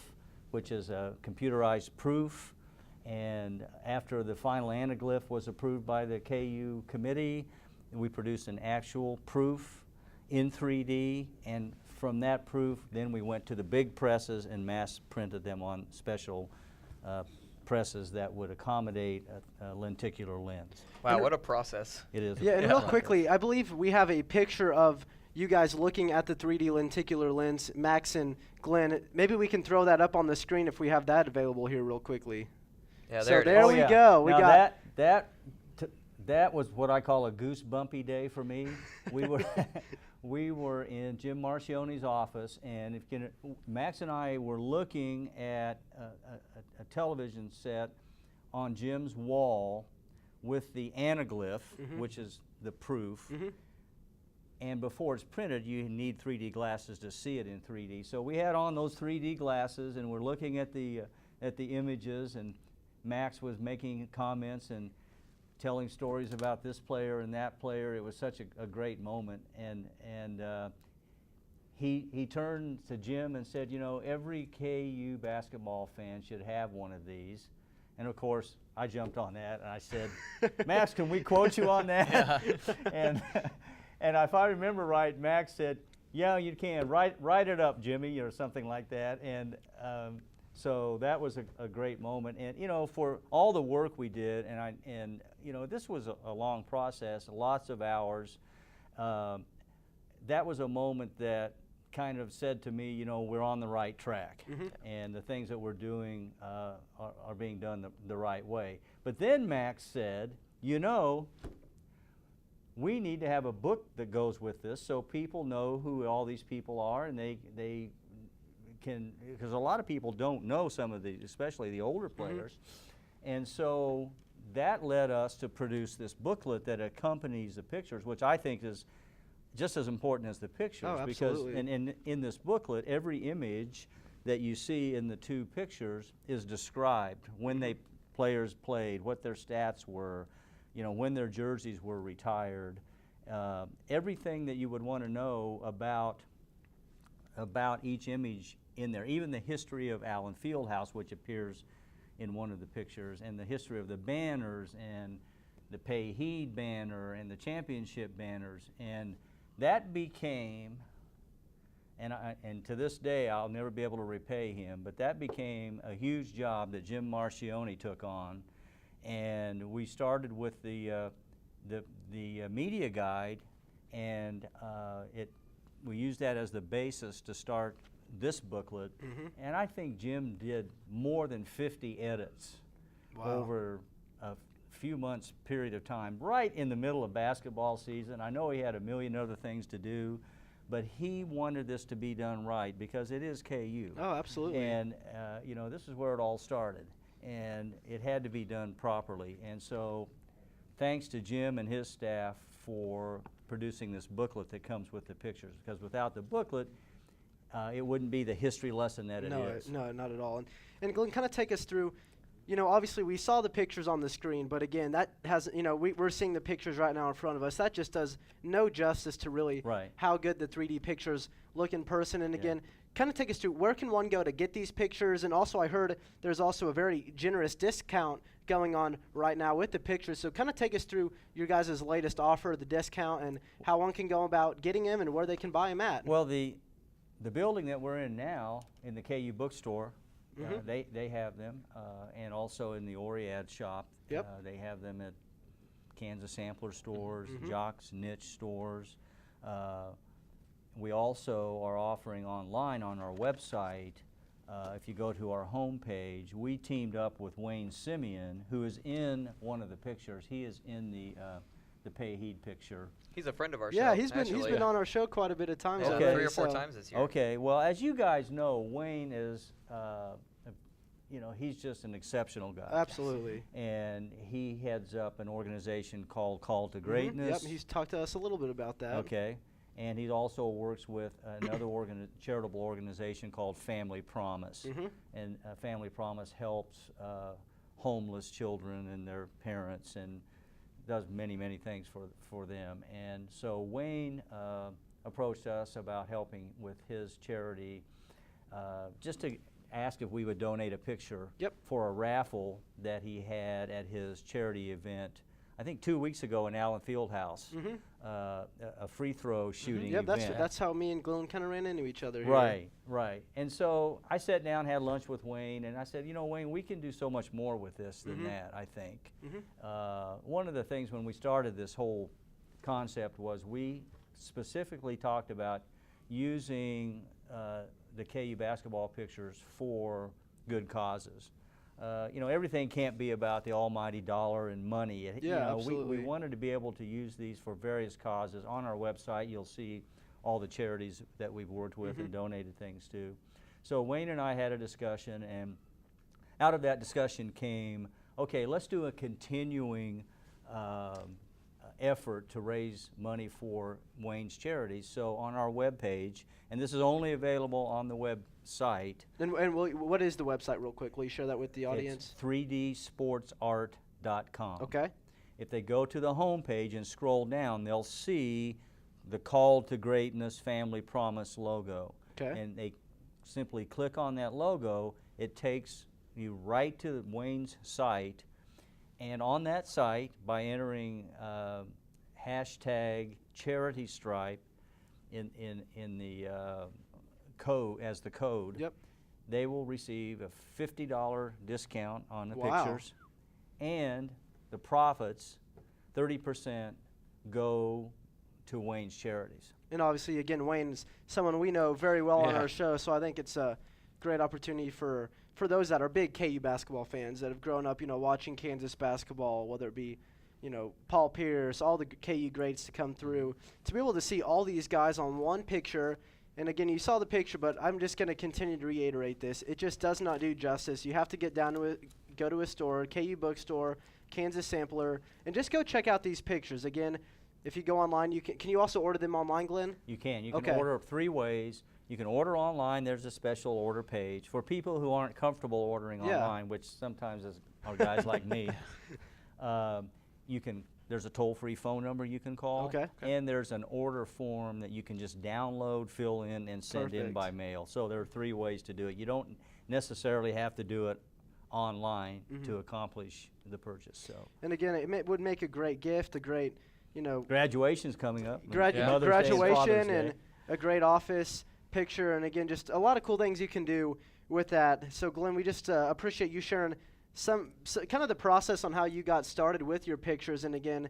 which is a computerized proof. And after the final anaglyph was approved by the KU committee, we produced an actual proof in 3D, and from that proof then we went to the big presses and mass printed them on special presses that would accommodate a lenticular lens.
Wow, what a process.
It is.
Yeah, and real quickly, I believe we have a picture of you guys looking at the 3D lenticular lens, Max and Glenn. Maybe we can throw that up on the screen if we have that available here real quickly.
Yeah,
So
there it
there
is.
we go. We
Now
got
that was what I call a goosebumpy day for me. We were in Jim Marcioni's office, and Max and I were looking at a television set on Jim's wall with the anaglyph, which is the proof. And before it's printed, you need 3D glasses to see it in 3D. So we had on those 3D glasses, and we're looking at the images, and Max was making comments and telling stories about this player and that player. It was such a great moment, and he turned to Jim and said, you know, every KU basketball fan should have one of these. And of course, I jumped on that and I said, Max, can we quote you on that? And if I remember right, Max said, "Yeah, you can write it up, Jimmy," or something like that. And so that was a great moment. And you know, for all the work we did, and you know, this was a long process, lots of hours. That was a moment that kind of said to me, you know, we're on the right track, and the things that we're doing are being done the right way. But then Max said, you know, we need to have a book that goes with this so people know who all these people are, and they can, because a lot of people don't know some of these, especially the older players. And so that led us to produce this booklet that accompanies the pictures, which I think is just as important as the pictures.
Oh,
because
absolutely.
in this booklet, every image that you see in the two pictures is described, when players played, what their stats were, you know, when their jerseys were retired, everything that you would want to know about each image in there, even the history of Allen Fieldhouse, which appears in one of the pictures, and the history of the banners, and the Pay Heed banner, and the championship banners. And that became, and to this day I'll never be able to repay him, but that became a huge job that Jim Marcioni took on. And we started with the media guide, and we used that as the basis to start this booklet. And I think Jim did more than 50 edits over a few months period of time, right in the middle of basketball season. I know he had a million other things to do, but he wanted this to be done right because it is KU.
Oh, absolutely.
And you know, this is where it all started, and it had to be done properly. And so thanks to Jim and his staff for producing this booklet that comes with the pictures, because without the booklet, it wouldn't be the history lesson that it is.
No, not at all. And Glenn, kind of take us through, you know, obviously we saw the pictures on the screen, but again, that has, you know, we're seeing the pictures right now in front of us. That just does no justice to really how good the 3D pictures look in person. And again, kind of take us through, where can one go to get these pictures? And also I heard there's also a very generous discount going on right now with the pictures. So kind of take us through your guys' latest offer, the discount, and how one can go about getting them and where they can buy them at.
Well, the building that we're in now, in the KU bookstore, they have them, and also in the Oriad shop. They have them at Kansas Sampler stores, Jock's Niche stores. We also are offering online on our website. If you go to our homepage, we teamed up with Wayne Simeon, who is in one of the pictures. He is in the Pay Heed picture.
He's a friend of ours.
Yeah, he's been on our show quite a bit of times.
Okay.
Already,
3 or 4 times this year.
Okay, well, as you guys know, Wayne is, you know, he's just an exceptional guy.
Absolutely.
And he heads up an organization called Call to Greatness.
Yep, he's talked to us a little bit about that.
Okay, and he also works with another charitable organization called Family Promise. And Family Promise helps homeless children and their parents, and does many, many things for them. And so Wayne approached us about helping with his charity, just to ask if we would donate a picture for a raffle that he had at his charity event, I think 2 weeks ago in Allen Fieldhouse, a free throw shooting event.
That's how me and Glenn kind of ran into each other
here. Right. And so I sat down, had lunch with Wayne, and I said, you know, Wayne, we can do so much more with this than that, I think. One of the things when we started this whole concept was we specifically talked about using the KU basketball pictures for good causes. You know, everything can't be about the almighty dollar and money. You know,
absolutely.
We wanted to be able to use these for various causes. On our website, you'll see all the charities that we've worked with and donated things to. So Wayne and I had a discussion, and out of that discussion came, okay, let's do a continuing effort to raise money for Wayne's charities. So on our webpage, and this is only available on the website.
And what is the website real quick? Will you share that with the audience?
It's 3dsportsart.com.
Okay.
If they go to the homepage and scroll down, they'll see the Call to Greatness Family Promise logo.
Okay.
And they simply click on that logo. It takes you right to Wayne's site. And on that site, by entering hashtag charity stripe in the code as the code,
Yep.
they will receive a $50 discount on the
Wow.
pictures, and the profits, 30% go to Wayne's charities.
And obviously, again, Wayne's someone we know very well on
Yeah.
our show, so I think it's a great opportunity for those that are big KU basketball fans that have grown up, watching Kansas basketball, whether it be, Paul Pierce, all the KU greats to come through, to be able to see all these guys on one picture. And again, you saw the picture, but I'm just going to continue to reiterate this. It just does not do justice. You have to get down to it, go to a store, KU bookstore, Kansas Sampler, and just go check out these pictures. Again, if you go online, can you also order them online, Glenn?
You can. You can
Okay.
order 3 ways. You can order online. There's a special order page. For people who aren't comfortable ordering
Yeah.
online, which sometimes are guys like me, there's a toll-free phone number you can call.
Okay.
And there's an order form that you can just download, fill in, and send in
Perfect.
by mail. So there are 3 ways to do it. You don't necessarily have to do it online to accomplish the purchase. So
And again, it would make a great gift, a great,
graduation's coming up.
Mother's Day and Father's graduation and a great office picture, and again, just a lot of cool things you can do with that. So Glenn, we just appreciate you sharing kind of the process on how you got started with your pictures. And again,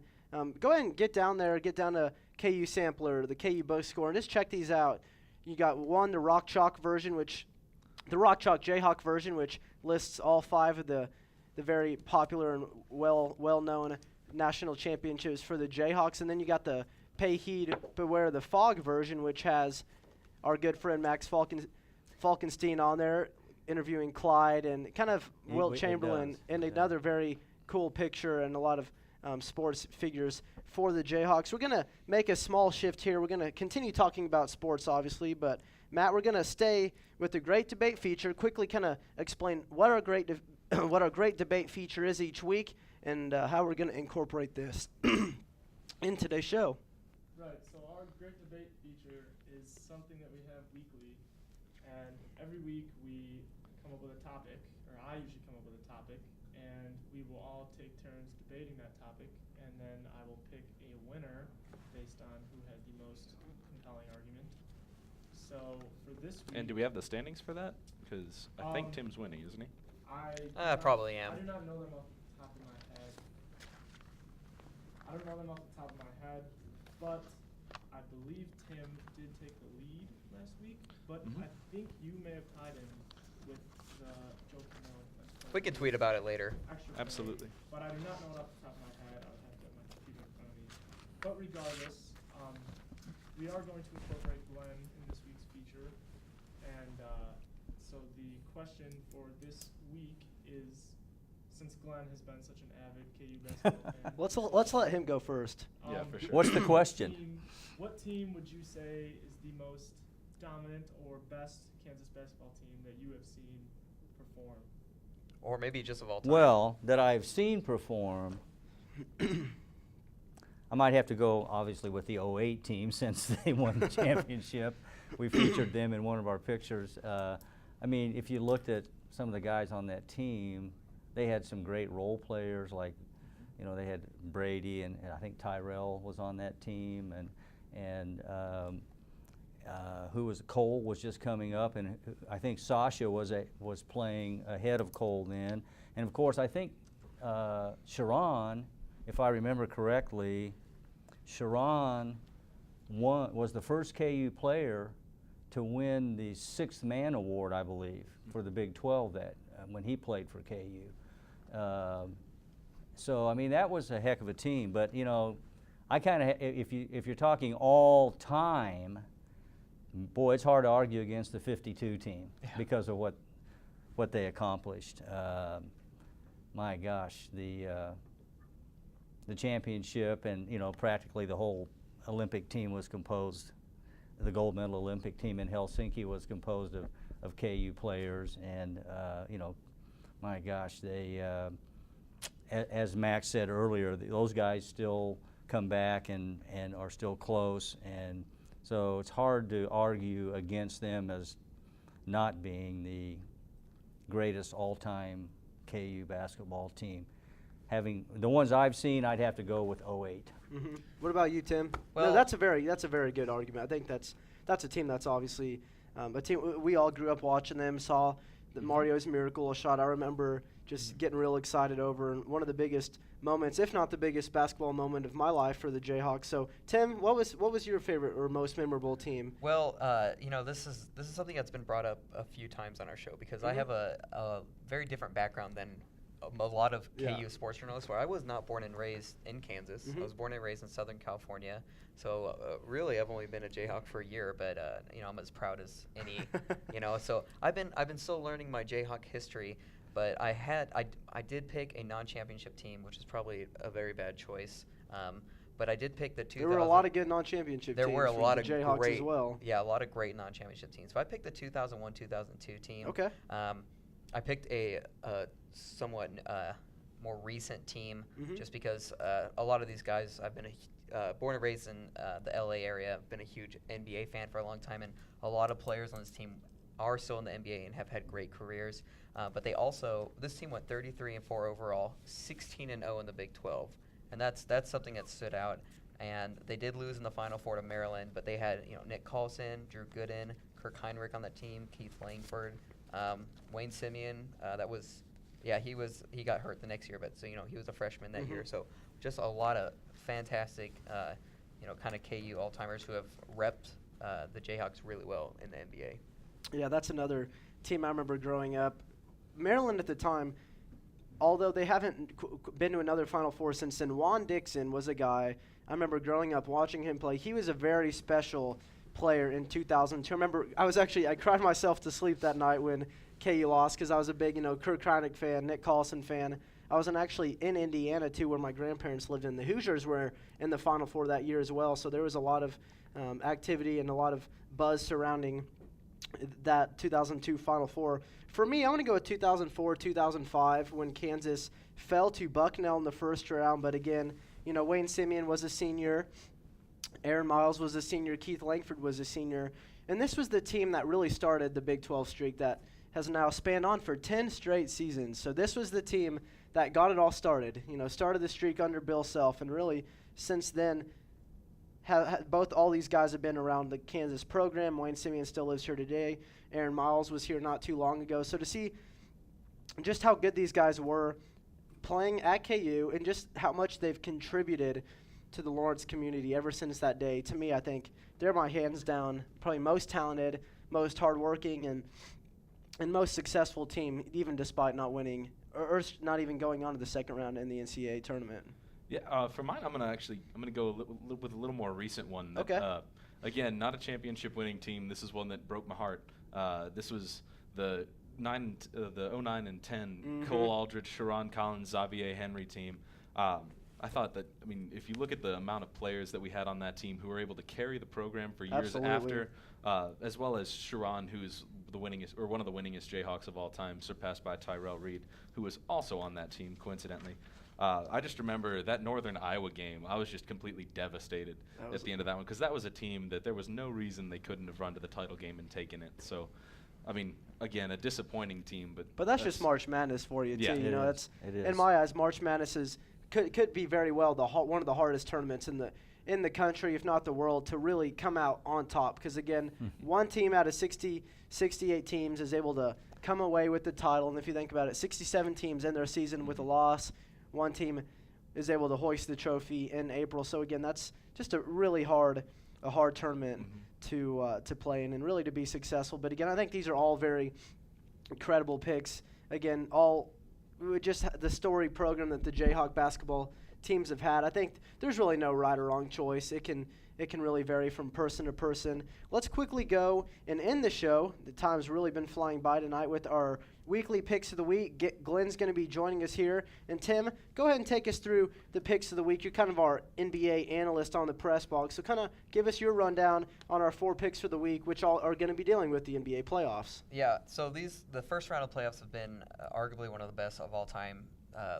go ahead and get down to KU Sampler, the KU Bookstore, and just check these out. You got the Rock Chalk Jayhawk version, which lists all 5 of the very popular and well-known national championships for the Jayhawks. And then you got the Pay Heed, Beware the Fog version, which has our good friend Max Falkenstien on there interviewing Clyde and kind of Wilt Chamberlain, and another very cool picture and a lot of sports figures for the Jayhawks. We're going to make a small shift here. We're going to continue talking about sports, obviously, but Matt, we're going to stay with the Great Debate feature, quickly kind of explain what our great debate feature is each week and how we're going to incorporate this in today's show.
Right, so our Great Debate feature is something that we have weekly, and every week we come up with a topic, or I usually come up with a topic, and we will all take turns debating that topic, and then I will pick a winner based on who had the most compelling argument. So for this week...
And do we have the standings for that? Because I think Tim's winning, isn't he?
I probably am.
I do not know them off the top of my head. But I believe Tim did take the lead last week, but I think you may have tied him with the Joe Canal.
We can tweet about it later.
Absolutely.
But I do not know it off the top of my head. I would have to have my computer in front of me. But regardless, we are going to incorporate Glenn in this week's feature. And so the question for this week is, since Glenn has been such an avid KU basketball fan.
Let's let him go first.
Yeah, for sure.
What's the question?
What team would you say is the most dominant or best Kansas basketball team that you have seen perform?
Or maybe just of all time.
Well, that I've seen perform, I might have to go, obviously, with the 08 team since they won the championship. We featured them in one of our pictures. I mean, if you looked at some of the guys on that team, they had some great role players, like, you know, they had Brady and I think Tyrell was on that team, and who was Cole was just coming up, and I think Sasha was playing ahead of Cole then, and of course I think Sharon, if I remember correctly, Sharon was the first KU player to win the 6th Man Award, I believe, for the Big 12 that when he played for KU. So I mean that was a heck of a team, but you know, I kind of if you're talking all time, boy, it's hard to argue against the 52 team because of what they accomplished. My gosh, the championship and you know practically the whole Olympic team was composed. The gold medal Olympic team in Helsinki was composed of KU players, and you know, my gosh, they. As Max said earlier, those guys still come back and are still close, and so it's hard to argue against them as not being the greatest all-time KU basketball team. having the ones I've seen, I'd have to go with 08.
Mm-hmm. What about you, Tim?
Well,
no, that's a very good argument. I think that's a team that's obviously a team we all grew up watching them, saw the Mario's miracle shot. I remember just getting real excited over, and one of the biggest moments, if not the biggest basketball moment of my life for the Jayhawks. So, Tim, what was your favorite or most memorable team?
Well, this is something that's been brought up a few times on our show because I have a very different background than a lot of KU sports journalists, where I was not born and raised in Kansas. I was born and raised in Southern California. So really, I've only been a Jayhawk for a year, but I'm as proud as any. So I've been still learning my Jayhawk history. But I did pick a non-championship team, which is probably a very bad choice. But I did pick the 2000.
There were a lot of good non-championship teams.
There were a lot of
Jayhawks
great,
as well.
Yeah, a lot of great non-championship teams. So I picked the 2001-2002 team.
Okay.
I picked a somewhat more recent team just because a lot of these guys, I've been born and raised in the LA area. I've been a huge NBA fan for a long time, and a lot of players on this team are still in the NBA and have had great careers. But this team went 33-4 overall, 16-0 in the Big 12, and that's something that stood out. And they did lose in the Final Four to Maryland, but they had Nick Carlson, Drew Gooden, Kirk Heinrich on that team, Keith Langford, Wayne Simeon. He got hurt the next year, but he was a freshman that year. So just a lot of fantastic, kind of KU all-timers who have repped the Jayhawks really well in the NBA.
Yeah, that's another team I remember growing up. Maryland at the time, although they haven't been to another Final Four since then, Juan Dixon was a guy I remember growing up watching him play. He was a very special player in 2002. I remember I cried myself to sleep that night when KU lost because I was a big, Kirk Heinrich fan, Nick Carlson fan. I was actually in Indiana, too, where my grandparents lived, and the Hoosiers were in the Final Four that year as well. So there was a lot of activity and a lot of buzz surrounding that 2002 Final Four. For me, I want to go with 2004, 2005, when Kansas fell to Bucknell in the first round. But again, Wayne Simeon was a senior. Aaron Miles was a senior. Keith Langford was a senior. And this was the team that really started the Big 12 streak that has now spanned on for 10 straight seasons. So this was the team that got it all started. Started the streak under Bill Self. And really, since then, both all these guys have been around the Kansas program. Wayne Simeon still lives here today. Aaron Miles was here not too long ago. So to see just how good these guys were playing at KU and just how much they've contributed to the Lawrence community ever since that day, to me, I think they're my hands down probably most talented, most hardworking, and most successful team, even despite not winning or not even going on to the second round in the NCAA tournament.
Yeah, for mine, I'm gonna go with a little more recent one. That,
okay.
Again, not a championship-winning team. This is one that broke my heart. This was the 09 and 10 Cole Aldrich, Sharon Collins, Xavier Henry team. I thought that, if you look at the amount of players that we had on that team who were able to carry the program for years after, as well as Sharon, who's the winningest or one of the winningest Jayhawks of all time, surpassed by Tyrell Reed, who was also on that team, coincidentally. I just remember that Northern Iowa game. I was just completely devastated at the end of that one because that was a team that there was no reason they couldn't have run to the title game and taken it. So, again, a disappointing team, but
that's just March Madness for you, too.
It is.
In my eyes, March Madness could be very well one of the hardest tournaments in the country, if not the world, to really come out on top. Because again, one team out of 68 teams is able to come away with the title, and if you think about it, 67 teams end their season with a loss. One team is able to hoist the trophy in April. So again, that's just a really hard tournament to play in and really to be successful. But again, I think these are all very incredible picks. Again, all just the story program that the Jayhawk basketball teams have had. I think there's really no right or wrong choice. It can really vary from person to person. Let's quickly go and end the show. The time's really been flying by tonight with our weekly picks of the week. Glenn's going to be joining us here. And Tim, go ahead and take us through the picks of the week. You're kind of our NBA analyst on the Pressbox, so kind of give us your rundown on our 4 picks for the week, which all are going to be dealing with the NBA playoffs.
Yeah, so the first round of playoffs have been arguably one of the best of all time.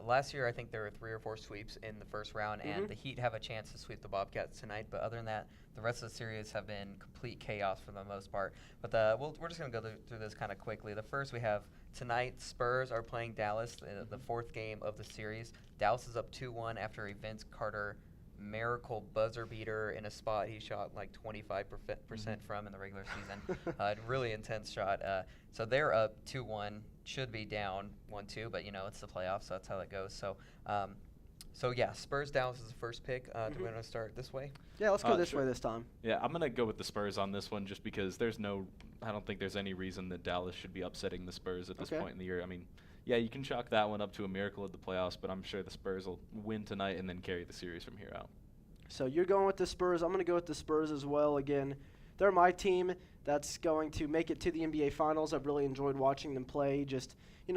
Last year, I think there were 3 or 4 sweeps in the first round, and the Heat have a chance to sweep the Bobcats tonight. But other than that, the rest of the series have been complete chaos for the most part. But we're just going to go through this kind of quickly. The first, we have Tonight, Spurs are playing Dallas, the fourth game of the series. Dallas is up 2-1 after a Vince Carter miracle buzzer beater in a spot he shot like 25% from in the regular season. Really intense shot. So they're up 2-1, should be down 1-2, but it's the playoffs, so that's how that goes. So yeah, Spurs Dallas is the first pick. Do we want to start this way?
Yeah, let's go this way this time.
Yeah, I'm gonna go with the Spurs on this one just because I don't think there's any reason that Dallas should be upsetting the Spurs at this point in the year. I mean, yeah, you can chalk that one up to a miracle of the playoffs, but I'm sure the Spurs will win tonight and then carry the series from here out.
So you're going with the Spurs. I'm going to go with the Spurs as well. Again, they're my team that's going to make it to the NBA Finals. I've really enjoyed watching them play. Just,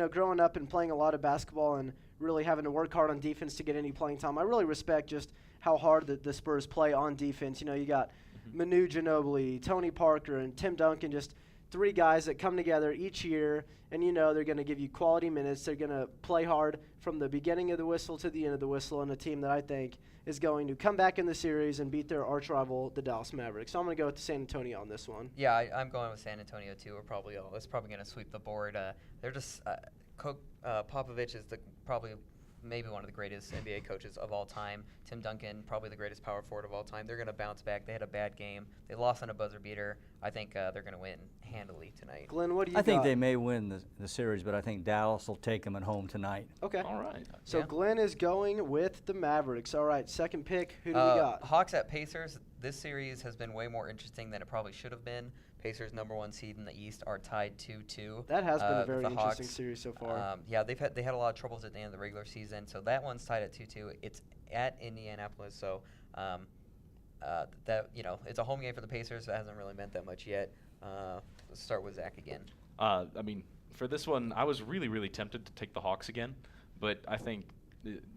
growing up and playing a lot of basketball and really having to work hard on defense to get any playing time. I really respect just how hard the Spurs play on defense. You got Manu Ginobili, Tony Parker, and Tim Duncan, just three guys that come together each year, and they're going to give you quality minutes. They're going to play hard from the beginning of the whistle to the end of the whistle, and a team that I think is going to come back in the series and beat their arch rival, the Dallas Mavericks. So I'm going to go with San Antonio on this one.
Yeah, I'm going with San Antonio too. It's probably going to sweep the board. They're just Popovich is maybe one of the greatest NBA coaches of all time. Tim Duncan, probably the greatest power forward of all time. They're going to bounce back. They had a bad game. They lost on a buzzer beater. I think they're going to win handily tonight.
Glenn, what do you
I
got?
think they may win the series, but I think Dallas will take them at home tonight.
Okay.
All right.
So Glenn is going with the Mavericks. All right, second pick. Who do we got?
Hawks at Pacers. This series has been way more interesting than it probably should have been. Pacers, #1 seed in the East, are tied 2-2.
That has been a very
interesting
interesting series so far.
Yeah, they had a lot of troubles at the end of the regular season, so that one's tied at 2-2. It's at Indianapolis, so it's a home game for the Pacers. That hasn't really meant that much yet. Let's start with Zach again.
I mean, for this one, I was really, really tempted to take the Hawks again, but I think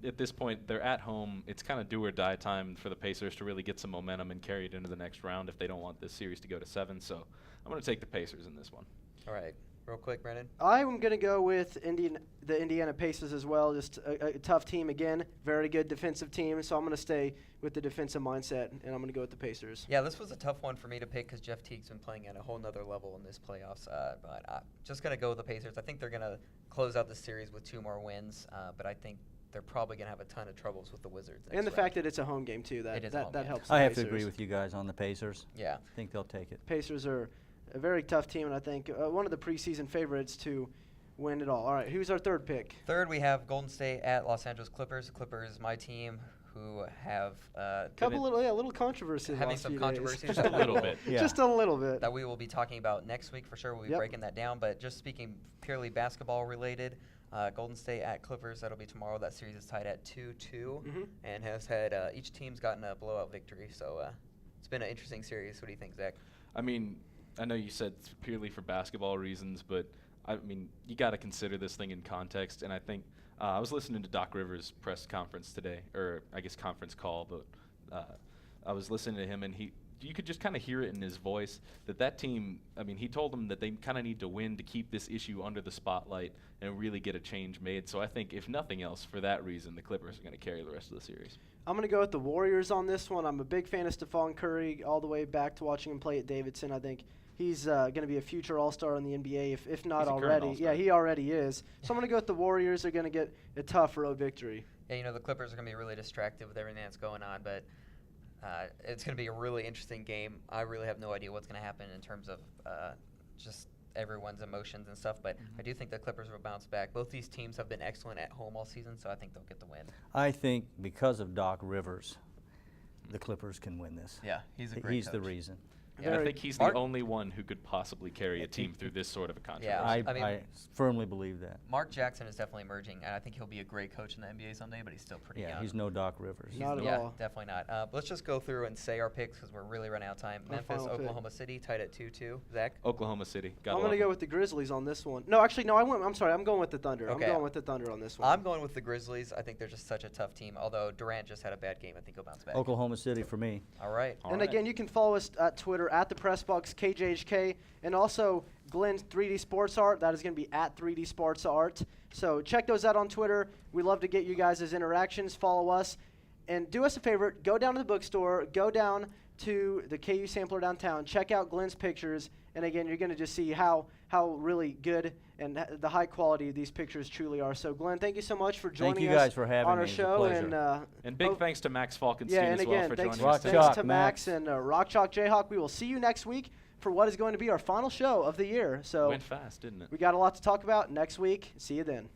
at this point, they're at home. It's kind of do or die time for the Pacers to really get some momentum and carry it into the next round if they don't want this series to go to 7. So I'm going to take the Pacers in this one.
All right. Real quick, Brennan.
I'm going to go with the Indiana Pacers as well. Just a tough team again. Very good defensive team. So I'm going to stay with the defensive mindset, and I'm going to go with the Pacers.
Yeah, this was a tough one for me to pick because Jeff Teague's been playing at a whole nother level in this playoffs. But I'm just going to go with the Pacers. I think they're going to close out the series with 2 more wins, but I think they're probably going to have a ton of troubles with the Wizards.
And the fact that it's a home game, too, that helps.
I have to agree with you guys on the Pacers.
Yeah.
I think they'll take it.
Pacers are a very tough team, and I think one of the preseason favorites to win it all. All right, who's our third pick?
Third, we have Golden State at Los Angeles Clippers. The Clippers, my team, who have
little controversy.
Having some controversy.
Just a little bit.
Yeah. Just a little bit.
That we will be talking about next week for sure. We'll be breaking that down. But just speaking purely basketball related, Golden State at Clippers, that'll be tomorrow. That series is tied at 2-2 and has had each team's gotten a blowout victory. So it's been an interesting series. What do you think, Zach?
I mean, I know you said it's purely for basketball reasons, but I mean, you got to consider this thing in context. And I think I was listening to Doc Rivers' press conference today, or I guess conference call, but I was listening to him, and you could just kind of hear it in his voice that team, I mean, he told them that they kind of need to win to keep this issue under the spotlight and really get a change made. So I think, if nothing else, for that reason, the Clippers are going to carry the rest of the series.
I'm going to go with the Warriors on this one. I'm a big fan of Stephon Curry all the way back to watching him play at Davidson. I think he's going to be a future All-Star in the NBA, if not already. Yeah, he already is. So I'm going to go with the Warriors. They're going to get a tough road victory.
Yeah, the Clippers are going to be really distracted with everything that's going on, but it's going to be a really interesting game. I really have no idea what's going to happen in terms of just everyone's emotions and stuff, but I do think the Clippers will bounce back. Both these teams have been excellent at home all season, so I think they'll get the win.
I think because of Doc Rivers, the Clippers can win this.
Yeah, he's a great
He's
coach.
the reason.
And I think he's the only one who could possibly carry a team through this sort of a controversy.
Yeah,
I firmly believe that.
Mark Jackson is definitely emerging, and I think he'll be a great coach in the NBA someday, but he's still pretty young.
Yeah, he's no Doc Rivers.
Not at all.
Definitely not. But let's just go through and say our picks because we're really running out of time. Memphis, Oklahoma City, tied at 2-2. Zach?
Oklahoma City.
I'm going to go with the Grizzlies on this one. No, actually, no, I'm sorry. I'm going with the Thunder.
Okay.
I'm going with the Thunder on this one.
I'm going with the Grizzlies. I think they're just such a tough team. Although Durant just had a bad game, I think he'll bounce back.
Oklahoma City for me.
All right.
And again, you can follow us at Twitter at the Pressbox KJHK, and also Glenn's 3D Sports Art. That is going to be at 3D Sports Art. So check those out on Twitter. We love to get you guys' interactions. Follow us, and do us a favor. Go down to the bookstore. Go down to the KU Sampler downtown. Check out Glenn's pictures, and again, you're going to just see how how really good and the high quality these pictures truly are. So, Glenn, thank you so much for joining
Thank you
us
guys for having
on
me.
our
It's a
show.
pleasure.
And big thanks to Max Falkenstien
yeah, and
as well
again,
for
thanks,
joining us.
thanks to
Max.
Max and Rock Chalk Jayhawk. We will see you next week for what is going to be our final show of the year. So
Went fast, didn't it?
we got a lot to talk about next week. See you then.